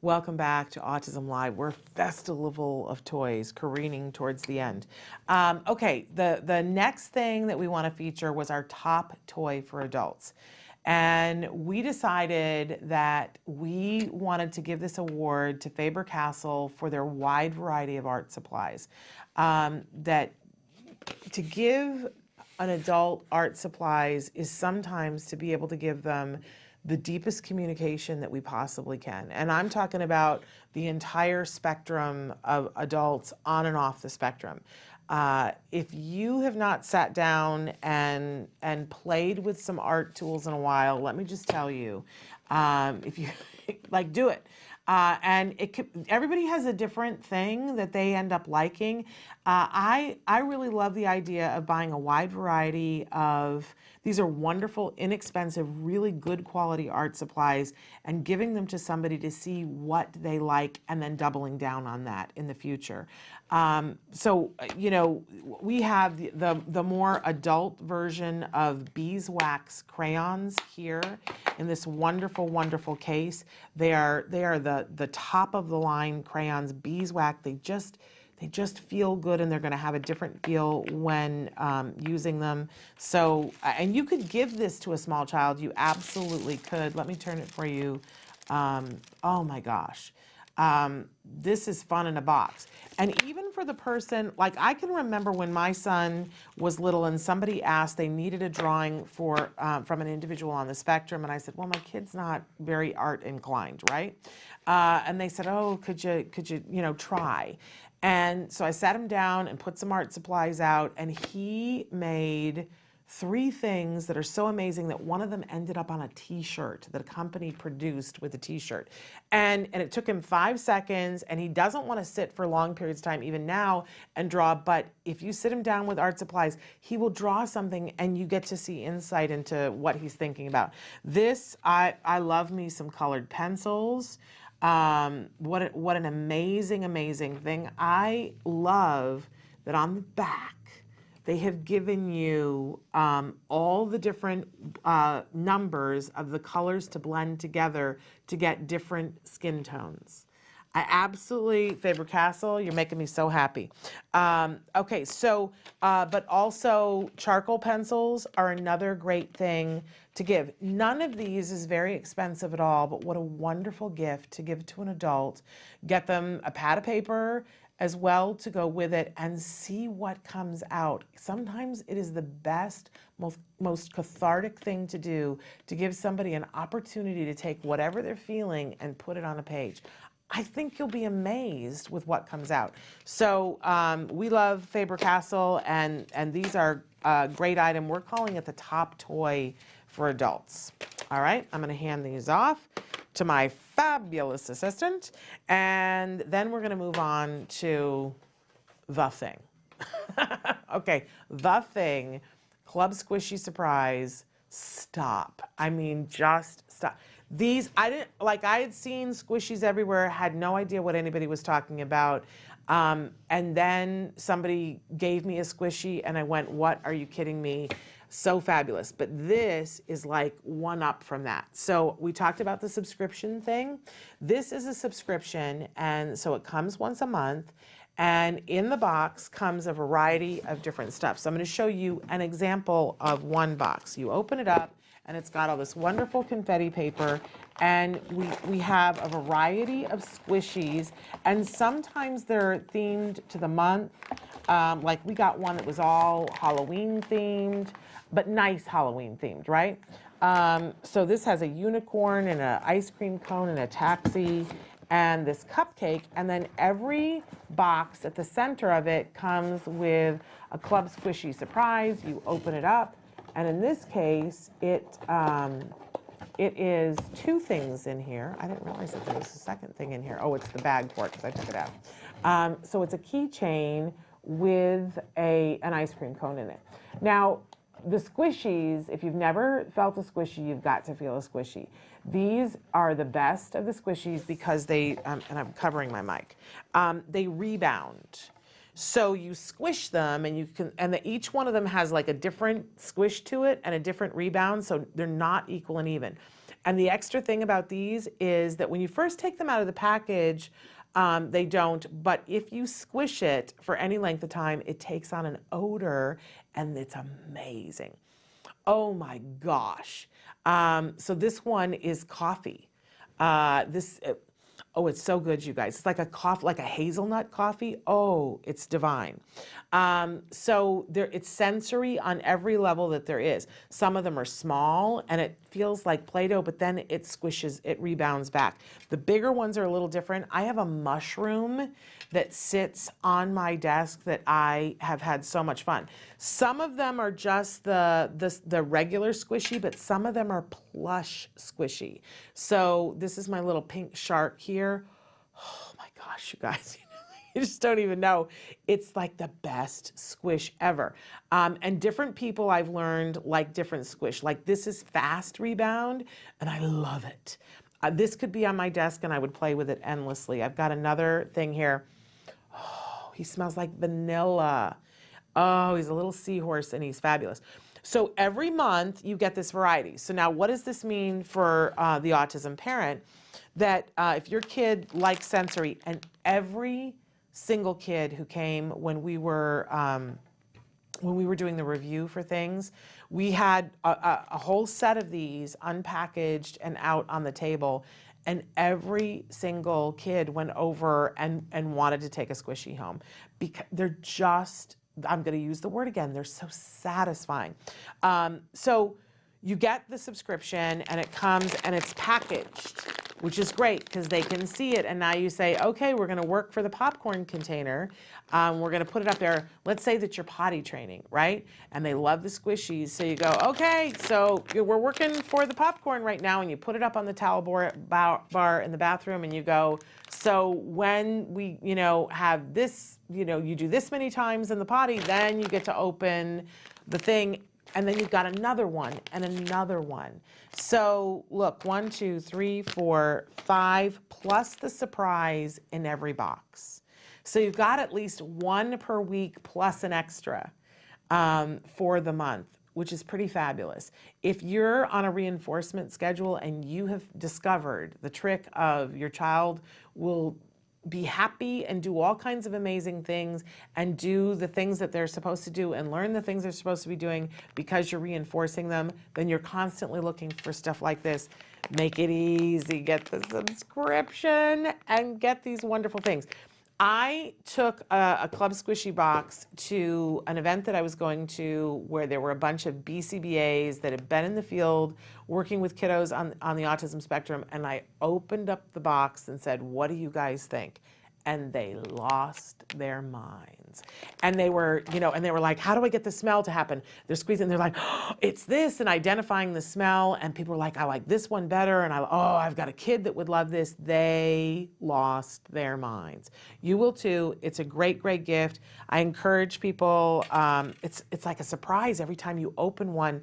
Welcome back to Autism Live. We're a festival of toys careening towards the end. Okay, the next thing that we want to feature was our top toy for adults. And we decided that we wanted to give this award to Faber-Castell for their wide variety of art supplies. That to give an adult art supplies is sometimes to be able to give them the deepest communication that we possibly can. And I'm talking about the entire spectrum of adults on and off the spectrum. If you have not sat down and played with some art tools in a while, let me just tell you, if you like, do it. And it could, everybody has a different thing that they end up liking. I really love the idea of buying a wide variety of, these are wonderful, inexpensive, really good quality art supplies, and giving them to somebody to see what they like and then doubling down on that in the future. So, you know, we have the more adult version of beeswax crayons here in this wonderful, wonderful case. They are the top of the line crayons, beeswax. They just feel good, and they're going to have a different feel when using them. So, and you could give this to a small child. You absolutely could. Let me turn it for you. Oh my gosh. This is fun in a box. And even for the person, like I can remember when my son was little and somebody asked, they needed a drawing for from an individual on the spectrum. And I said, well, my kid's not very art inclined, right? And they said, oh, could you, try? And so I sat him down and put some art supplies out, and he made 3 things that are so amazing that one of them ended up on a t-shirt that a company produced with a t-shirt. And it took him 5 seconds, and he doesn't want to sit for long periods of time, even now, and draw. But if you sit him down with art supplies, he will draw something, and you get to see insight into what he's thinking about. This, I love me some colored pencils. What an amazing, amazing thing. I love that on the back, they have given you all the different numbers of the colors to blend together to get different skin tones. I absolutely, Faber-Castell, you're making me so happy. Okay, so, but also charcoal pencils are another great thing to give. None of these is very expensive at all, but what a wonderful gift to give to an adult. Get them a pad of paper as well to go with it and see what comes out. Sometimes it is the best, most cathartic thing to do, to give somebody an opportunity to take whatever they're feeling and put it on a page. I think you'll be amazed with what comes out. So we love Faber-Castell, and these are a great item. We're calling it the top toy for adults. All right, I'm gonna hand these off to my fabulous assistant, and then we're gonna move on to the thing. Okay, the thing, Club Squishy Surprise, stop. I mean, just stop. These, I had seen squishies everywhere, had no idea what anybody was talking about. And then somebody gave me a squishy and I went, what, are you kidding me? So fabulous. But this is like one up from that. So we talked about the subscription thing. This is a subscription, and so it comes once a month. And in the box comes a variety of different stuff. So I'm going to show you an example of one box. You open it up, and it's got all this wonderful confetti paper, and we have a variety of squishies, and sometimes they're themed to the month. Like we got one that was all Halloween themed, but nice Halloween themed, right? So this has a unicorn and an ice cream cone and a taxi and this cupcake, and then every box at the center of it comes with a Club Squishy surprise. You open it up, and in this case, it is 2 things in here. I didn't realize that there was a second thing in here. Oh, it's the bag for it because I took it out. So it's a keychain with an ice cream cone in it. Now, the squishies, if you've never felt a squishy, you've got to feel a squishy. These are the best of the squishies because they, and I'm covering my mic, they rebound. So you squish them, and you can, and each one of them has like a different squish to it and a different rebound, so they're not equal and even. And the extra thing about these is that when you first take them out of the package, they don't, but if you squish it for any length of time, it takes on an odor and it's amazing. Oh my gosh. So this one is coffee. Oh, it's so good, you guys. It's like a coffee, like a hazelnut coffee. Oh, it's divine. So it's sensory on every level that there is. Some of them are small and it feels like Play-Doh, but then it squishes, it rebounds back. The bigger ones are a little different. I have a mushroom that sits on my desk that I have had so much fun. Some of them are just the regular squishy, but some of them are plush squishy. So this is my little pink shark here. Oh my gosh, you guys, you just don't even know. It's like the best squish ever. And different people I've learned like different squish. Like this is fast rebound and I love it. This could be on my desk and I would play with it endlessly. I've got another thing here. Oh, he smells like vanilla. Oh, he's a little seahorse and he's fabulous. So every month you get this variety. So now what does this mean for the autism parent? That if your kid likes sensory, and every single kid who came when we were doing the review for things, we had a whole set of these unpackaged and out on the table. And every single kid went over and wanted to take a squishy home because they're just, I'm going to use the word again, they're so satisfying. So you get the subscription and it comes and it's packaged, which is great because they can see it. And now you say, okay, we're going to work for the popcorn container. We're going to put it up there. Let's say that you're potty training, right? And they love the squishies. So you go, okay, so we're working for the popcorn right now. And you put it up on the towel bar in the bathroom and you go, so when we, have this, you do this many times in the potty, then you get to open the thing. And then you've got another one and another one. So look, 1, 2, 3, 4, 5, plus the surprise in every box. So you've got at least one per week plus an extra for the month, which is pretty fabulous. If you're on a reinforcement schedule and you have discovered the trick of your child will be happy and do all kinds of amazing things and do the things that they're supposed to do and learn the things they're supposed to be doing because you're reinforcing them, then you're constantly looking for stuff like this. Make it easy, get the subscription and get these wonderful things. I took a Club Squishy box to an event that I was going to where there were a bunch of BCBAs that had been in the field working with kiddos on the autism spectrum, and I opened up the box and said, what do you guys think? And they lost their minds. And they were, and they were like, how do I get the smell to happen? They're squeezing, they're like, oh, it's this, and identifying the smell. And people were like, I like this one better. And I've got a kid that would love this. They lost their minds. You will too. It's a great, great gift. I encourage people, it's like a surprise every time you open one.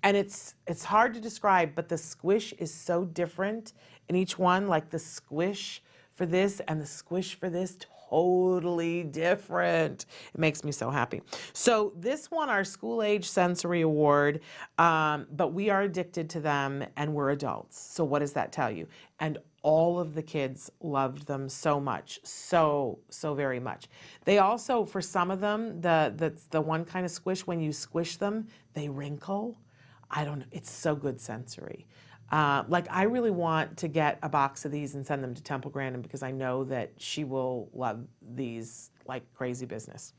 And it's hard to describe, but the squish is so different in each one, like the squish for this and the squish for this, totally different. It makes me so happy. So this won our School Age Sensory Award, but we are addicted to them and we're adults. So what does that tell you? And all of the kids loved them so much, so very much. They also, for some of them, the one kind of squish, when you squish them, they wrinkle. I don't know, it's so good sensory. Like I really want to get a box of these and send them to Temple Grandin because I know that she will love these like crazy business.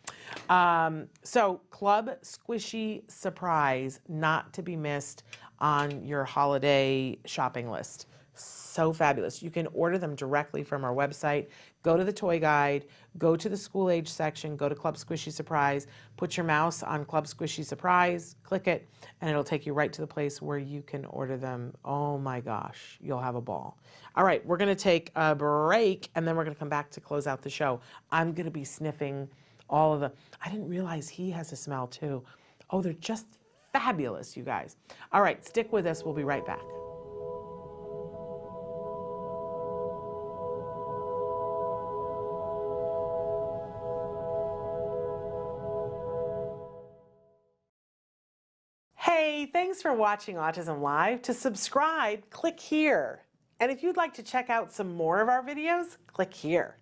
So Club Squishy Surprise, not to be missed on your holiday shopping list. So fabulous. You can order them directly from our website. Go to the toy guide, go to the school age section, go to Club Squishy Surprise, put your mouse on Club Squishy Surprise, click it, and it'll take you right to the place where you can order them. Oh my gosh, you'll have a ball. All right, we're gonna take a break and then we're gonna come back to close out the show. I'm gonna be sniffing all of I didn't realize he has a smell too. Oh, they're just fabulous, you guys. All right, stick with us, we'll be right back. Hey, thanks for watching Autism Live. To subscribe, click here. And if you'd like to check out some more of our videos, click here.